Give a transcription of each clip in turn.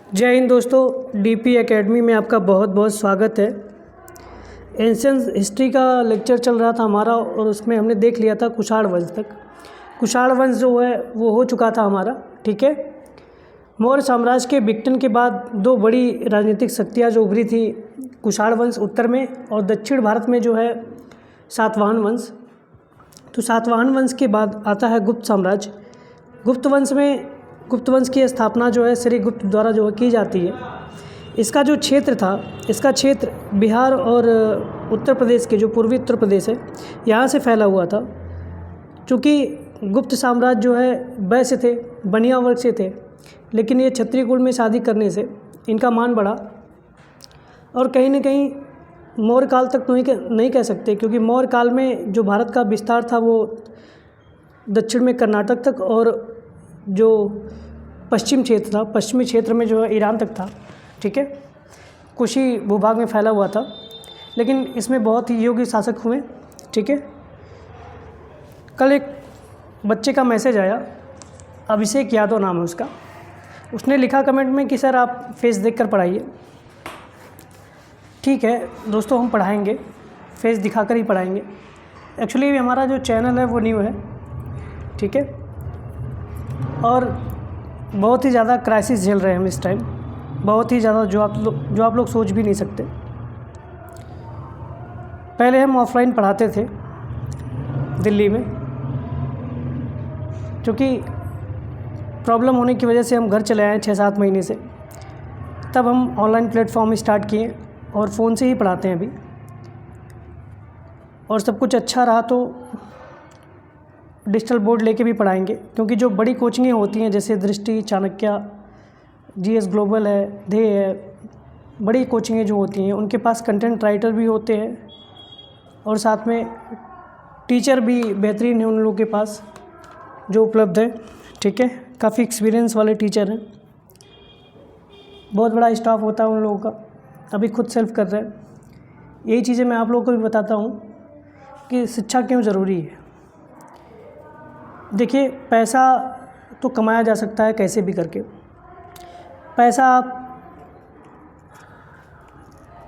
जय हिंद दोस्तों, DP academy में आपका बहुत बहुत स्वागत है। एंशियंट हिस्ट्री का लेक्चर चल रहा था हमारा और उसमें हमने देख लिया था कुषाण वंश तक। कुषाण वंश जो है वो हो चुका था हमारा, ठीक है। मौर्य साम्राज्य के विघटन के बाद दो बड़ी राजनीतिक शक्तियाँ जो उभरी थी, कुषाण वंश उत्तर में और दक्षिण भारत में जो है सातवाहन वंश। तो सातवाहन वंश के बाद आता है गुप्त साम्राज्य। गुप्त वंश की स्थापना जो है श्री गुप्त द्वारा जो है की जाती है। इसका जो क्षेत्र था, इसका क्षेत्र बिहार और उत्तर प्रदेश के जो पूर्वी उत्तर प्रदेश है यहाँ से फैला हुआ था। चूँकि गुप्त साम्राज्य जो है वैश्य थे, बनिया वर्ग से थे, लेकिन ये क्षत्रिय कुल में शादी करने से इनका मान बढ़ा और कहीं न कहीं मौर्य काल तक तो नहीं कह सकते, क्योंकि मौर्य काल में जो भारत का विस्तार था वो दक्षिण में कर्नाटक तक और जो पश्चिमी क्षेत्र में जो है ईरान तक था, ठीक है। कुछ ही भूभाग में फैला हुआ था, लेकिन इसमें बहुत ही योग्य शासक हुए, ठीक है। कल एक बच्चे का मैसेज आया, अभिषेक यादव नाम है उसका। उसने लिखा कमेंट में कि सर आप फेस देखकर पढ़ाइए। ठीक है दोस्तों, हम पढ़ाएंगे, फेस दिखाकर ही पढ़ाएंगे। एक्चुअली हमारा जो चैनल है वो न्यू है, ठीक है, और बहुत ही ज़्यादा क्राइसिस झेल रहे हैं हम इस टाइम, बहुत ही ज़्यादा, जो आप लोग सोच भी नहीं सकते। पहले हम ऑफलाइन पढ़ाते थे दिल्ली में, क्योंकि प्रॉब्लम होने की वजह से हम घर चले आए 6-7 महीने से। तब हम ऑनलाइन प्लेटफॉर्म स्टार्ट किए और फ़ोन से ही पढ़ाते हैं अभी, और सब कुछ अच्छा रहा तो डिजिटल बोर्ड लेके भी पढ़ाएंगे। क्योंकि जो बड़ी कोचिंगें होती हैं जैसे दृष्टि, चाणक्य, जीएस ग्लोबल है, ध्येय है, बड़ी कोचिंगें जो होती हैं उनके पास कंटेंट राइटर भी होते हैं और साथ में टीचर भी बेहतरीन है उन लोगों के पास जो उपलब्ध है, ठीक है। काफ़ी एक्सपीरियंस वाले टीचर हैं, बहुत बड़ा स्टाफ होता है उन लोगों का, अभी खुद सेल्फ कर रहे हैं। यही चीज़ें मैं आप लोगों को भी बताता हूँ कि शिक्षा क्यों ज़रूरी है। देखिए, पैसा तो कमाया जा सकता है कैसे भी करके। पैसा आप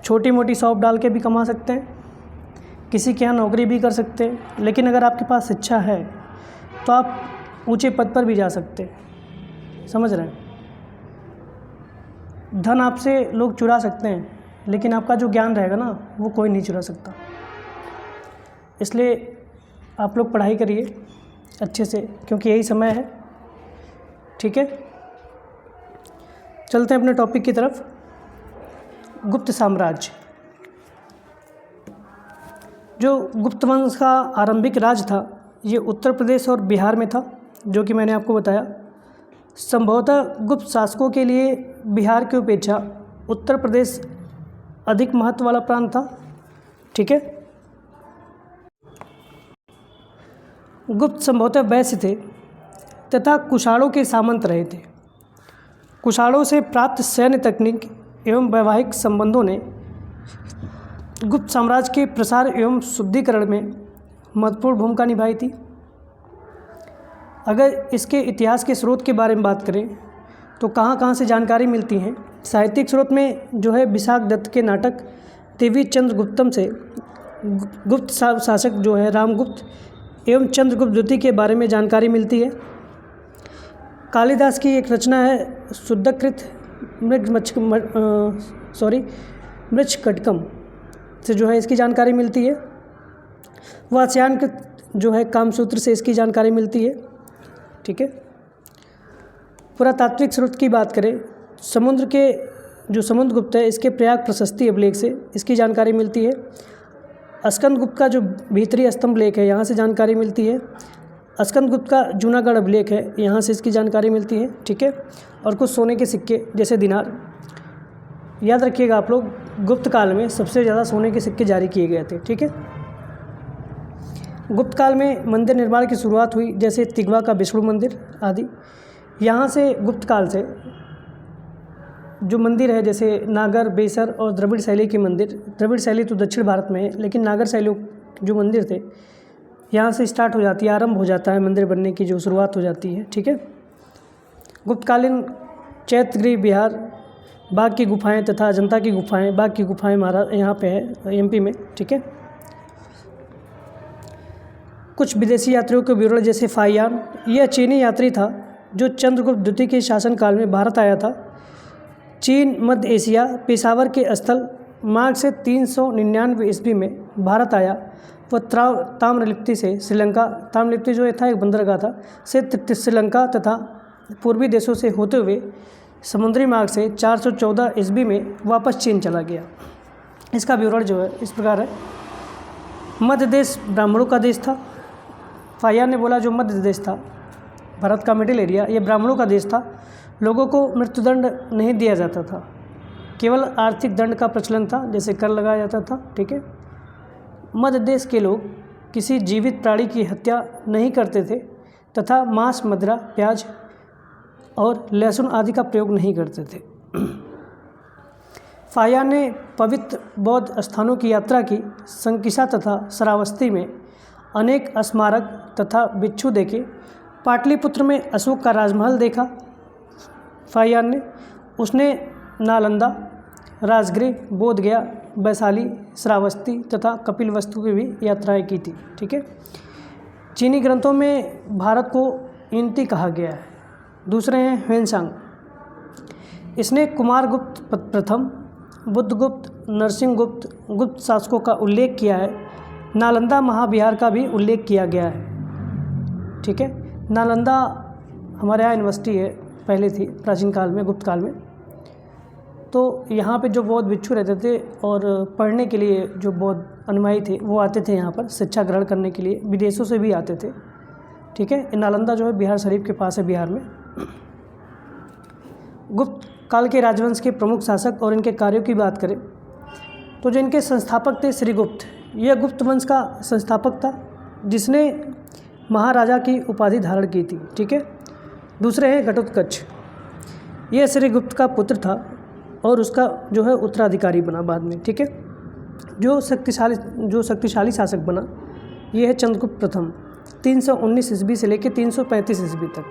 छोटी मोटी शॉप डाल के भी कमा सकते हैं, किसी के यहाँ नौकरी भी कर सकते हैं, लेकिन अगर आपके पास शिक्षा है तो आप ऊंचे पद पर भी जा सकते हैं, समझ रहे हैं। धन आपसे लोग चुरा सकते हैं, लेकिन आपका जो ज्ञान रहेगा ना वो कोई नहीं चुरा सकता। इसलिए आप लोग पढ़ाई करिए अच्छे से, क्योंकि यही समय है, ठीक है। चलते हैं अपने टॉपिक की तरफ। गुप्त साम्राज्य, जो गुप्त वंश का आरंभिक राज था ये उत्तर प्रदेश और बिहार में था, जो कि मैंने आपको बताया। संभवतः गुप्त शासकों के लिए बिहार की अपेक्षा उत्तर प्रदेश अधिक महत्व वाला प्रांत था, ठीक है। गुप्त संभवतः वैश्य थे तथा कुषाणों के सामंत रहे थे। कुषाणों से प्राप्त सैन्य तकनीक एवं वैवाहिक संबंधों ने गुप्त साम्राज्य के प्रसार एवं शुद्धिकरण में महत्वपूर्ण भूमिका निभाई थी। अगर इसके इतिहास के स्रोत के बारे में बात करें तो कहाँ से जानकारी मिलती हैं। साहित्यिक स्रोत में जो है विशाख दत्त के नाटक देवी चंद्रगुप्तम से गुप्त शासक जो है रामगुप्त एवं चंद्रगुप्त द्वितीय के बारे में जानकारी मिलती है। कालिदास की एक रचना है शुद्धकृत मृच्छकटकम से जो है इसकी जानकारी मिलती है। वात्स्यायनकृत जो है कामसूत्र से इसकी जानकारी मिलती है, ठीक है। पुरातात्विक स्रोत की बात करें, समुद्रगुप्त है इसके प्रयाग प्रशस्ति अभिलेख से इसकी जानकारी मिलती है। स्कंदगुप्त का जो भीतरी स्तंभ लेख है यहाँ से जानकारी मिलती है। स्कंदगुप्त का जूनागढ़ अभिलेख है यहाँ से इसकी जानकारी मिलती है, ठीक है। और कुछ सोने के सिक्के जैसे दिनार, याद रखिएगा आप लोग, गुप्त काल में सबसे ज़्यादा सोने के सिक्के जारी किए गए थे, ठीक है। गुप्त काल में मंदिर निर्माण की शुरुआत हुई, जैसे तिगवा का विष्णु मंदिर आदि। यहाँ से गुप्त काल से जो मंदिर है जैसे नागर, बेसर और द्रविड़ शैली के मंदिर, द्रविड़ शैली तो दक्षिण भारत में है, लेकिन नागर शैली जो मंदिर थे यहाँ से स्टार्ट हो जाती है, आरंभ हो जाता है मंदिर बनने की जो शुरुआत हो जाती है, ठीक है। गुप्तकालीन चैत्यगृह बिहार बाघ की गुफाएं तथा अजंता की गुफाएं, बाघ की गुफाएं यहाँ पे है एमपी में, ठीक है। कुछ विदेशी यात्रियों के विवरण, जैसे फाहियान, यह चीनी यात्री था जो चंद्रगुप्त द्वितीय के शासनकाल में भारत आया था। चीन, मध्य एशिया, पेशावर के स्थल मार्ग से 399 ईस्वी में भारत आया। वह ताम्रलिप्ति से श्रीलंका, ताम्रलिप्ति जो था एक बंदरगाह था, से श्रीलंका तथा पूर्वी देशों से होते हुए समुद्री मार्ग से 414 ईस्वी में वापस चीन चला गया। इसका विवरण जो है इस प्रकार है। मध्य देश ब्राह्मणों का देश था। फाहियान ने बोला जो मध्य देश था, भारत का मिडिल एरिया, ये ब्राह्मणों का देश था। लोगों को मृत्युदंड नहीं दिया जाता था, केवल आर्थिक दंड का प्रचलन था, जैसे कर लगाया जाता था, ठीक है। मध्य देश के लोग किसी जीवित प्राणी की हत्या नहीं करते थे तथा मांस, मदिरा, प्याज और लहसुन आदि का प्रयोग नहीं करते थे। फाहियान ने पवित्र बौद्ध स्थानों की यात्रा की, संकिसा तथा श्रावस्ती में अनेक स्मारक तथा बिच्छू देखे। पाटलिपुत्र में अशोक का राजमहल देखा। फाहियान ने उसने नालंदा, राजगृह, बोधगया, वैशाली, श्रावस्ती तथा कपिलवस्तु की भी यात्राएं की थी, ठीक है। चीनी ग्रंथों में भारत को इंती कहा गया है। दूसरे हैं ह्वेनसांग। इसने कुमारगुप्त प्रथम, बुद्धगुप्त, नरसिंहगुप्त, गुप्त शासकों का उल्लेख किया है। नालंदा महाविहार का भी उल्लेख किया गया है, ठीक है। नालंदा हमारे यहाँ यूनिवर्सिटी है, पहले थी प्राचीन काल में, गुप्त काल में। तो यहाँ पे जो बौद्ध भिक्षु रहते थे और पढ़ने के लिए जो बौद्ध अनुयायी थे वो आते थे यहाँ पर शिक्षा ग्रहण करने के लिए, विदेशों से भी आते थे, ठीक है। नालंदा जो है बिहार शरीफ के पास है, बिहार में। गुप्त काल के राजवंश के प्रमुख शासक और इनके कार्यों की बात करें तो जो इनके संस्थापक थे श्रीगुप्त, यह गुप्त वंश का संस्थापक था जिसने महाराजा की उपाधि धारण की थी, ठीक है। दूसरे हैं घटोत्कच। यह श्रीगुप्त का पुत्र था और उसका जो है उत्तराधिकारी बना बाद में, ठीक है। जो शक्तिशाली शासक बना यह है चंद्रगुप्त प्रथम, 319 ईस्वी से लेकर 335 ईस्वी तक।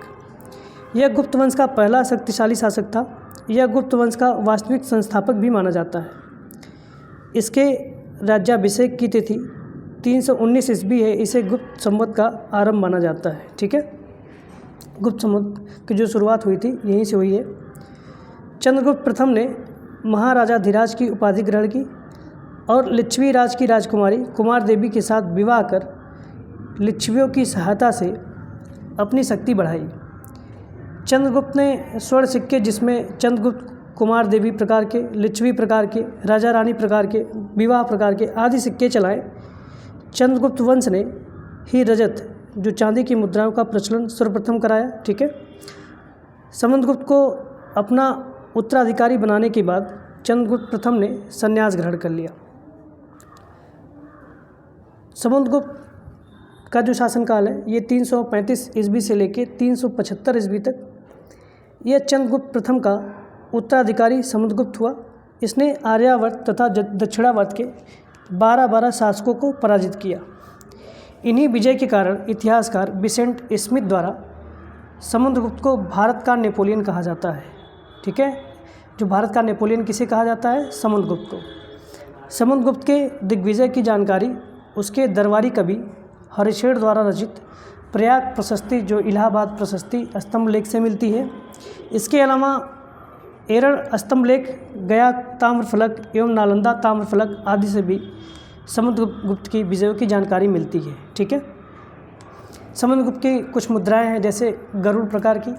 यह गुप्त वंश का पहला शक्तिशाली शासक था। यह गुप्त वंश का वास्तविक संस्थापक भी माना जाता है। इसके राज्याभिषेक की तिथि 319 ईस्वी है। इसे गुप्त संवत का आरंभ माना जाता है, ठीक है। गुप्त संवत की जो शुरुआत हुई थी यहीं से हुई है। चंद्रगुप्त प्रथम ने महाराजा धीराज की उपाधि ग्रहण की और लिच्छवी राज की राजकुमारी कुमार देवी के साथ विवाह कर लिच्छवियों की सहायता से अपनी शक्ति बढ़ाई। चंद्रगुप्त ने स्वर्ण सिक्के, जिसमें चंद्रगुप्त, कुमार देवी प्रकार के, लिच्छवी प्रकार के, राजा रानी प्रकार के, विवाह प्रकार के आदि सिक्के चलाए। चंद्रगुप्त वंश ने ही रजत, जो चांदी की मुद्राओं का प्रचलन सर्वप्रथम कराया, ठीक है। समुद्रगुप्त को अपना उत्तराधिकारी बनाने के बाद चंद्रगुप्त प्रथम ने संन्यास ग्रहण कर लिया। समुद्रगुप्त का जो शासनकाल है ये 335 ईस्वी से लेकर 375 ईस्वी तक। यह चंद्रगुप्त प्रथम का उत्तराधिकारी समुद्रगुप्त हुआ। इसने आर्यावर्त तथा दक्षिणावर्त के 12 शासकों को पराजित किया। इन्हीं विजय के कारण इतिहासकार विसेंट स्मिथ द्वारा समुद्रगुप्त को भारत का नेपोलियन कहा जाता है, ठीक है। जो भारत का नेपोलियन किसे कहा जाता है? समुद्रगुप्त को। समुद्रगुप्त के दिग्विजय की जानकारी उसके दरबारी कवि हरिशेर द्वारा रचित प्रयाग प्रशस्ति, जो इलाहाबाद प्रशस्ति स्तंभ लेख से मिलती है। इसके अलावा एरण स्तंभ लेख, गया ताम्रफलक एवं नालंदा ताम्रफलक आदि से भी समुद्रगुप्त की विजयों की जानकारी मिलती है, ठीक है। समुद्रगुप्त की कुछ मुद्राएं हैं, जैसे गरुड़ प्रकार की,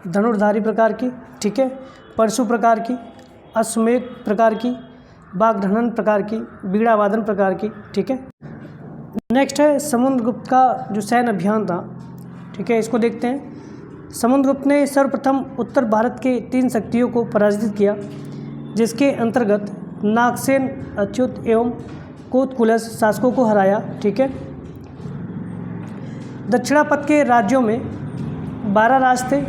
धनुर्धारी प्रकार की, ठीक है, परशु प्रकार की, अश्वमेघ प्रकार की, बागढनन प्रकार की, बीड़ावादन प्रकार की, ठीक है। नेक्स्ट है समुद्रगुप्त का जो सैन्य अभियान था, ठीक है, इसको देखते हैं। समुद्रगुप्त ने सर्वप्रथम उत्तर भारत के 3 शक्तियों को पराजित किया, जिसके अंतर्गत नागसेन, अच्युत एवं कोतकुलस शासकों को हराया, ठीक है। दक्षिणापथ के राज्यों में 12 राज थे।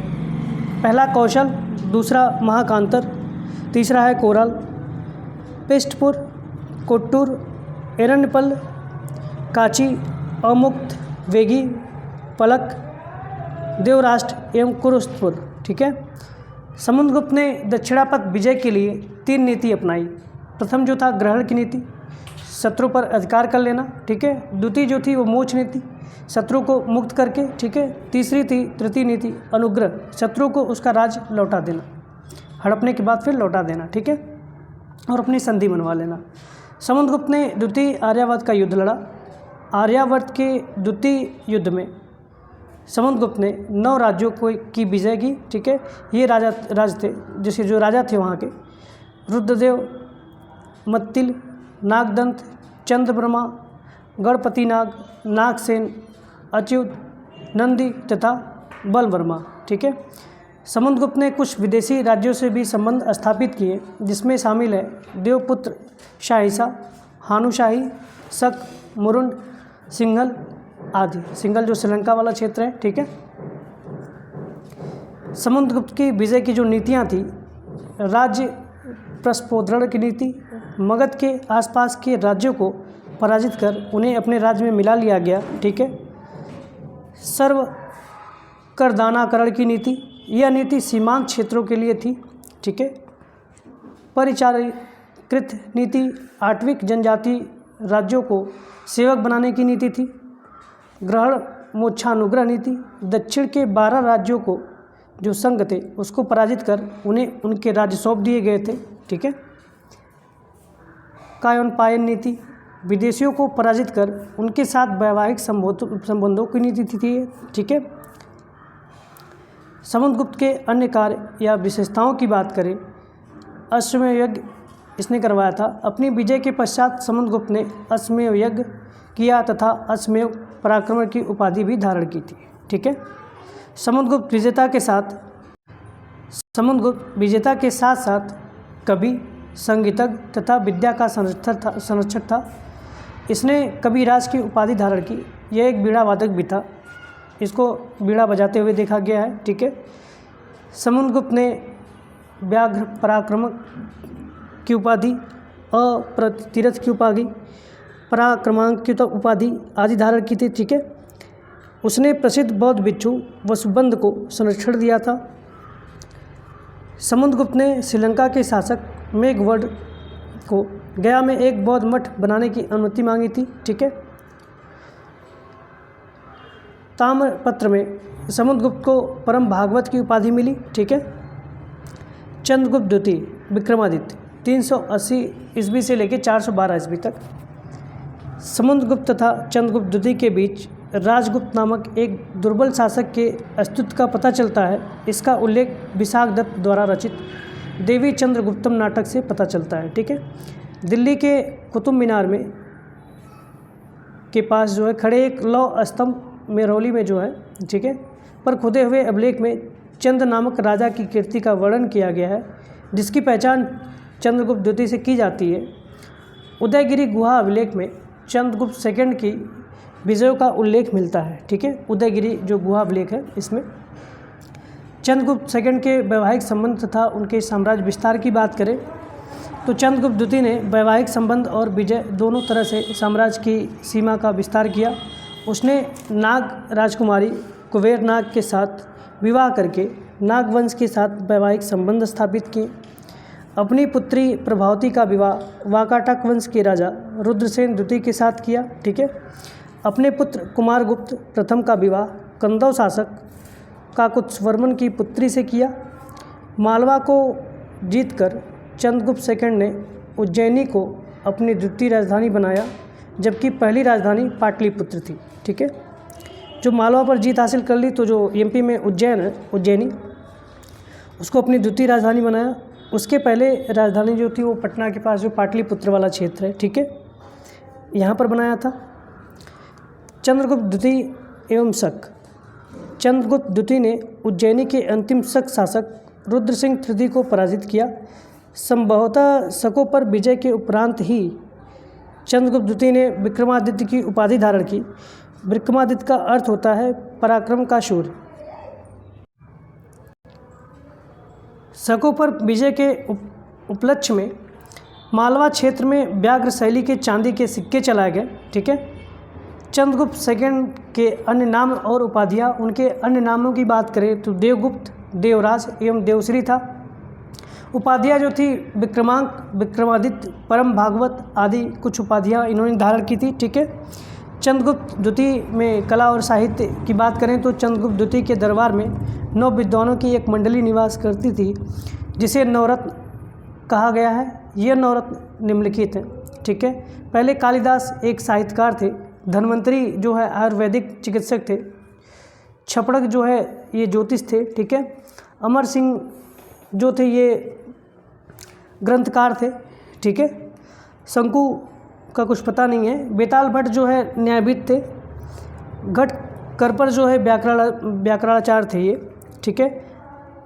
पहला कौशल, दूसरा महाकांतर, तीसरा है कोरल, पेष्टपुर, कोट्टूर, एरण्यपल, काची, अमुक्त, वेगी, पलक, देवराष्ट्र एवं कुरुस्तपुर, ठीक है। समुद्रगुप्त ने दक्षिणापथ विजय के लिए 3 नीति अपनाई। प्रथम जो था ग्रहण की नीति, शत्रु पर अधिकार कर लेना, ठीक है। द्वितीय जो थी वो मोक्ष नीति, शत्रु को मुक्त करके, ठीक है। तृतीय नीति अनुग्रह, शत्रु को उसका राज लौटा देना, हड़पने के बाद फिर लौटा देना, ठीक है, और अपनी संधि बनवा लेना। समुद्रगुप्त ने द्वितीय आर्यावर्त का युद्ध लड़ा। आर्यावर्त के द्वितीय युद्ध में समुद्रगुप्त ने 9 राज्यों की विजय की, ठीक है। ये राज थे, जैसे जो राजा थे वहाँ के रुद्रदेव, मत्तिल, नागदंत, चंद्रब्रह्मा, गणपतिनाग, नागसेन, अच्युत, नंदी तथा बलवर्मा, ठीक है। समुद्रगुप्त ने कुछ विदेशी राज्यों से भी संबंध स्थापित किए, जिसमें शामिल है देवपुत्र शाहिसा, हानुशाही, शक, मुरुंड, सिंघल आदि। सिंघल जो श्रीलंका वाला क्षेत्र है, ठीक है। समुद्रगुप्त की विजय की जो नीतियाँ थी, राज्य प्रस्फोदरण की नीति, मगध के आसपास के राज्यों को पराजित कर उन्हें अपने राज्य में मिला लिया गया, ठीक है। सर्व करदानाकरण की नीति, यह नीति सीमांत क्षेत्रों के लिए थी, ठीक है। परिचारीकृत नीति, आठविक जनजाति राज्यों को सेवक बनाने की नीति थी। ग्रहण मोक्षानुग्रह नीति, दक्षिण के 12 राज्यों को जो संघ थे उसको पराजित कर उन्हें उनके राज्य सौंप दिए गए थे, ठीक है। कायनपायन नीति, विदेशियों को पराजित कर उनके साथ वैवाहिक संबंधों की नीति थी, ठीक है। समुद्रगुप्त के अन्य कार्य या विशेषताओं की बात करें, अश्वमेध यज्ञ इसने करवाया था। अपनी विजय के पश्चात समुद्रगुप्त ने अश्वमेध यज्ञ किया तथा अश्वमेध पराक्रम की उपाधि भी धारण की थी, ठीक है। समुद्रगुप्त विजेता के साथ साथ कवि, संगीतज्ञ तथा विद्या का संरक्षक था। इसने कविराज की उपाधि धारण की। यह एक बीड़ा वादक भी था, इसको बीड़ा बजाते हुए देखा गया है, ठीक है। समुद्रगुप्त ने व्याघ्र पराक्रमक की उपाधि, अप्रतिरथ की उपाधि, पराक्रमांक की उपाधि आदि धारण की थी, ठीक है। उसने प्रसिद्ध बौद्ध भिक्षु वसुबंध को संरक्षण दिया था। समुद्रगुप्त ने श्रीलंका के शासक मेघवर्ध को गया में एक बौद्ध मठ बनाने की अनुमति मांगी थी, ठीक है। ताम्रपत्र में समुद्रगुप्त को परम भागवत की उपाधि मिली, ठीक है। चंद्रगुप्त द्वितीय विक्रमादित्य 380 ईस्वी से लेकर 412 ईस्वी तक। समुद्रगुप्त तथा चंद्रगुप्त द्वितीय के बीच राजगुप्त नामक एक दुर्बल शासक के अस्तित्व का पता चलता है। इसका उल्लेख विशाखदत्त द्वारा रचित देवी चंद्रगुप्तम नाटक से पता चलता है, ठीक है। दिल्ली के कुतुब मीनार में के पास जो है खड़े एक लौह स्तंभ मेरौली में जो है, ठीक है, पर खुदे हुए अभिलेख में चंद नामक राजा की कीर्ति का वर्णन किया गया है, जिसकी पहचान चंद्रगुप्त द्वितीय से की जाती है। उदयगिरी गुहा अभिलेख में चंद्रगुप्त सेकंड की विजयों का उल्लेख मिलता है, ठीक है। उदयगिरी जो गुहा अभिलेख है इसमें चंद्रगुप्त सेकंड के वैवाहिक संबंध तथा उनके साम्राज्य विस्तार की बात करें तो चंद्रगुप्त द्वितीय ने वैवाहिक संबंध और विजय दोनों तरह से साम्राज्य की सीमा का विस्तार किया। उसने नाग राजकुमारी कुबेर नाग के साथ विवाह करके नागवंश के साथ वैवाहिक संबंध स्थापित किए। अपनी पुत्री प्रभावती का विवाह वाकाटक वंश के राजा रुद्रसेन द्वितीय के साथ किया, ठीक है। अपने पुत्र कुमारगुप्त प्रथम का विवाह कंदौ शासक काकुत्स्वर्मन की पुत्री से किया। मालवा को जीतकर चंद्रगुप्त सेकंड ने उज्जैनी को अपनी द्वितीय राजधानी बनाया, जबकि पहली राजधानी पाटलिपुत्र थी, ठीक है। जो मालवा पर जीत हासिल कर ली तो जो एमपी में उज्जैन है, उज्जैनी, उसको अपनी द्वितीय राजधानी बनाया। उसके पहले राजधानी जो थी वो पटना के पास जो पाटलिपुत्र वाला क्षेत्र है, ठीक है, यहाँ पर बनाया था। चंद्रगुप्त द्वितीय एवं शक। चंद्रगुप्त द्वितीय ने उज्जैनी के अंतिम शक शासक रुद्रसिंह तृतीय को पराजित किया। संभवतः शकों पर विजय के उपरांत ही चंद्रगुप्त द्वितीय ने विक्रमादित्य की उपाधि धारण की। विक्रमादित्य का अर्थ होता है पराक्रम का शूर। शकों पर विजय के उपलक्ष्य में मालवा क्षेत्र में व्याघ्र शैली के चांदी के सिक्के चलाए गए, ठीक है। चंद्रगुप्त सेकंड के अन्य नाम और उपाधियाँ, उनके अन्य नामों की बात करें तो देवगुप्त, देवराज एवं देवश्री था। उपाधियाँ जो थी विक्रमांक, विक्रमादित्य, परम भागवत आदि कुछ उपाधियाँ इन्होंने धारण की थी। ठीक है। चंद्रगुप्त द्वितीय में कला और साहित्य की बात करें तो चंद्रगुप्त द्वितीय के दरबार में 9 विद्वानों की एक मंडली निवास करती थी जिसे नवरत्न कहा गया है। ये नवरत्न निम्नलिखित हैं। ठीक है। पहले कालिदास एक साहित्यकार थे। धन्वंतरी जो है आयुर्वेदिक चिकित्सक थे। छपड़क जो है ये ज्योतिष थे। ठीक है। अमर सिंह जो थे ये ग्रंथकार थे। ठीक है। शंकु का कुछ पता नहीं है। बेताल भट्ट जो है न्यायविद थे। घट करपर जो है व्याकरणाचार्य थे ये। ठीक है।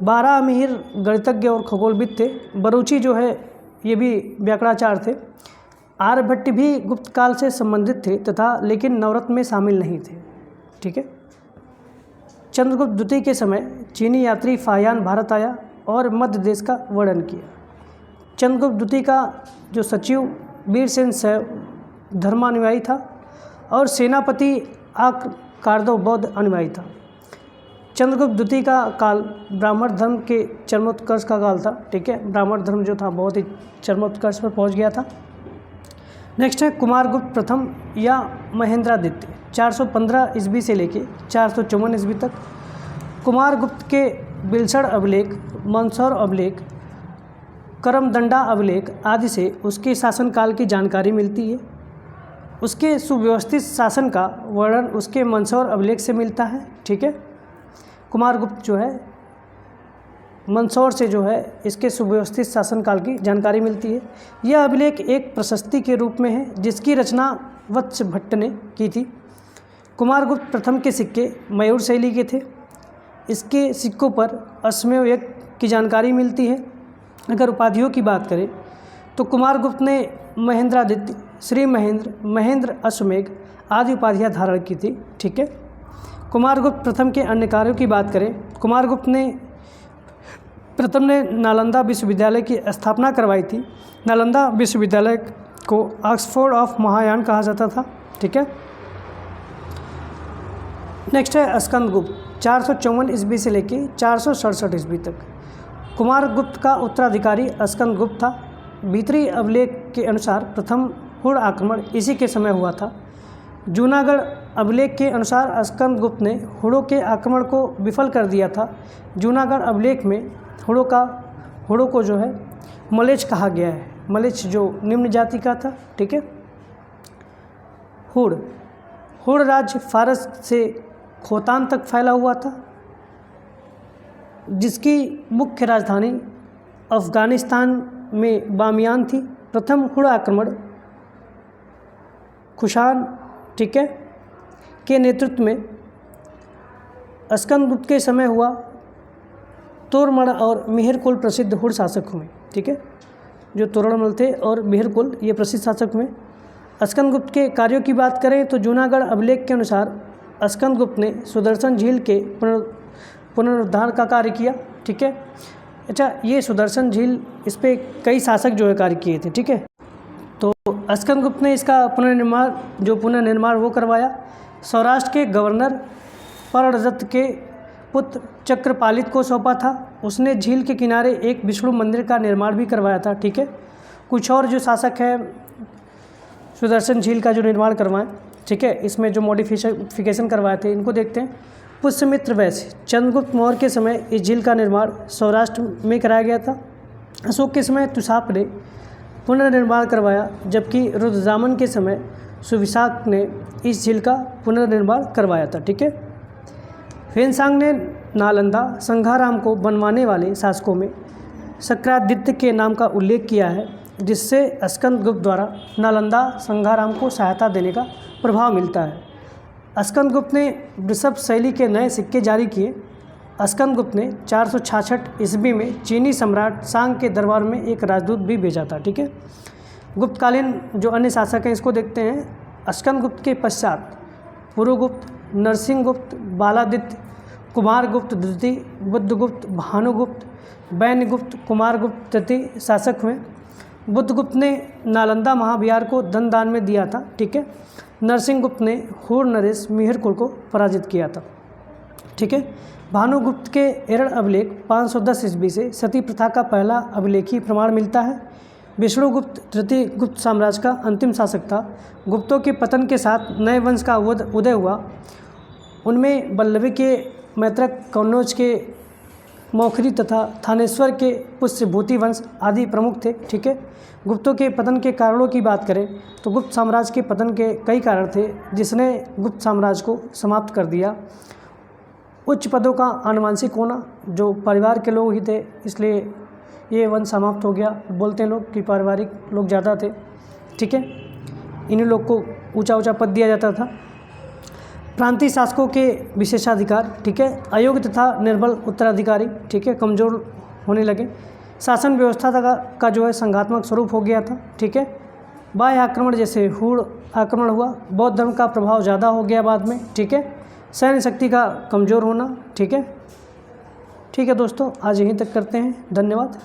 12 मिहिर गणितज्ञ और खगोलविद थे। बरूची जो है ये भी व्याकरणाचार्य थे। आर्यभट्ट भी गुप्त काल से संबंधित थे तथा लेकिन नवरत्न में शामिल नहीं थे। ठीक है। चंद्रगुप्त द्वितीय के समय चीनी यात्री फाहियान भारत आया और मध्य देश का वर्णन किया। चंद्रगुप्त द्वितीय का जो सचिव वीरसेन शैव धर्मानुयायी था और सेनापति कारदव बौद्ध अनुयायी था। चंद्रगुप्त द्वितीय का काल ब्राह्मण धर्म के चरमोत्कर्ष का काल था। ठीक है। ब्राह्मण धर्म जो था बहुत ही चरमोत्कर्ष पर पहुंच गया था। नेक्स्ट है कुमारगुप्त प्रथम या महेंद्रादित्य 415 ईस्वी से लेके 454 ईस्वी तक। कुमारगुप्त के बिलसड़ अभिलेख, मंदसौर अभिलेख, करमदंडा अभिलेख आदि से उसके शासनकाल की जानकारी मिलती है। उसके सुव्यवस्थित शासन का वर्णन उसके मंदसौर अभिलेख से मिलता है। ठीक है। कुमारगुप्त जो है मंदसौर से जो है इसके सुव्यवस्थित शासनकाल की जानकारी मिलती है। यह अभिलेख एक प्रशस्ति के रूप में है जिसकी रचना वत्स भट्ट ने की थी। कुमारगुप्त प्रथम के सिक्के मयूर शैली के थे। इसके सिक्कों पर अश्वमेव यज्ञ की जानकारी मिलती है। अगर उपाधियों की बात करें तो कुमारगुप्त ने महेंद्रादित्य, श्री महेंद्र, महेंद्र अश्वमेघ आदि उपाधियाँ धारण की थी। ठीक है। कुमारगुप्त प्रथम के अन्य कार्यों की बात करें, कुमारगुप्त ने प्रथम ने नालंदा विश्वविद्यालय की स्थापना करवाई थी। नालंदा विश्वविद्यालय को ऑक्सफोर्ड ऑफ महायान कहा जाता था। ठीक है। नेक्स्ट है स्कंदगुप्त 454 ईस्वी से लेकर 467 ईस्वी तक। कुमारगुप्त का उत्तराधिकारी स्कंदगुप्त था। भीतरी अभिलेख के अनुसार प्रथम हुड़ आक्रमण इसी के समय हुआ था। जूनागढ़ अभिलेख के अनुसार स्कंदगुप्त ने हुड़ों के आक्रमण को विफल कर दिया था। जूनागढ़ अभिलेख में हुड़ों को जो है मलेच्छ कहा गया है। मलेच्छ जो निम्न जाति का था। ठीक है। हुड़ राज्य फारस से खोतान तक फैला हुआ था जिसकी मुख्य राजधानी अफ़गानिस्तान में बामियान थी। प्रथम हुड़ आक्रमण खुशान, ठीक है, के नेतृत्व में स्कंदगुप्त के समय हुआ। तोरमल और मिहिरकुल प्रसिद्ध हुड़ शासक हुए। ठीक है। जो तोरमल थे और मिहिरकुल ये प्रसिद्ध शासक हुए। स्कंदगुप्त के कार्यों की बात करें तो जूनागढ़ अभिलेख के अनुसार स्कंदगुप्त ने सुदर्शन झील के पुनरुद्धार का कार्य किया। ठीक है। अच्छा, ये सुदर्शन झील इस पर कई शासक जो है कार्य किए थे। ठीक है। तो स्कंदगुप्त ने इसका पुनर्निर्माण वो करवाया। सौराष्ट्र के गवर्नर पर्णदत्त के पुत्र चक्रपालित को सौंपा था। उसने झील के किनारे एक विष्णु मंदिर का निर्माण भी करवाया था। ठीक है। कुछ और जो शासक हैं सुदर्शन झील का जो निर्माण करवाएं। ठीक है। इसमें जो मॉडिफिकेशन करवाए थे इनको देखते हैं। पुष्यमित्र वैश्य चंद्रगुप्त मौर्य के समय इस झील का निर्माण सौराष्ट्र में कराया गया था। अशोक के समय तुषाप ने पुनर्निर्माण करवाया, जबकि रुद्रदामन के समय सुविशाक ने इस झील का पुनर्निर्माण करवाया था। ठीक है। ह्वेनसांग ने नालंदा संघाराम को बनवाने वाले शासकों में शक्रादित्य के नाम का उल्लेख किया है, जिससे स्कंदगुप्त द्वारा नालंदा संघाराम को सहायता देने का प्रभाव मिलता है। स्कंदगुप्त ने वृषभ शैली के नए सिक्के जारी किए। स्कंदगुप्त ने 466 ईस्वी में चीनी सम्राट सांग के दरबार में एक राजदूत भी भेजा था। ठीक है। गुप्तकालीन जो अन्य शासक हैं इसको देखते हैं। स्कंदगुप्त के पश्चात पुरुगुप्त, नरसिंहगुप्त, बालादित्य, कुमारगुप्त द्वितीय, बुद्धगुप्त, भानुगुप्त, वैन्यगुप्त, कुमारगुप्त तृतीय शासक हुए। बुद्धगुप्त ने नालंदा महाविहार को धन दान में दिया था। ठीक है। नरसिंहगुप्त ने हुड़ नरेश मिहिरकुल को पराजित किया था। ठीक है। भानुगुप्त के एरण अभिलेख 510 ईस्वी से सती प्रथा का पहला अभिलेखी प्रमाण मिलता है। विष्णुगुप्त तृतीय गुप्त साम्राज्य का अंतिम शासक था। गुप्तों के पतन के साथ नए वंश का उदय हुआ। उनमें बल्लभी के, मैत्रक, कन्नौज के मौखरी तथा थानेश्वर के पुष्यभूति वंश आदि प्रमुख थे। ठीक है। गुप्तों के पतन के कारणों की बात करें तो गुप्त साम्राज्य के पतन के कई कारण थे जिसने गुप्त साम्राज्य को समाप्त कर दिया। उच्च पदों का आनुवंशिक होना, जो परिवार के लोग ही थे इसलिए ये वंश समाप्त हो गया। बोलते हैं लोग कि पारिवारिक लोग ज़्यादा थे। ठीक है। इन्हीं लोग को ऊंचा ऊंचा पद दिया जाता था। प्रांतीय शासकों के विशेषाधिकार, ठीक है, अयोग्य तथा निर्बल उत्तराधिकारी, ठीक है, कमज़ोर होने लगे। शासन व्यवस्था का जो है संघात्मक स्वरूप हो गया था। ठीक है। बाह्य आक्रमण जैसे हूण आक्रमण हुआ। बौद्ध धर्म का प्रभाव ज़्यादा हो गया बाद में। ठीक है। सैन्य शक्ति का कमज़ोर होना। ठीक है। ठीक है दोस्तों, आज यहीं तक करते हैं। धन्यवाद।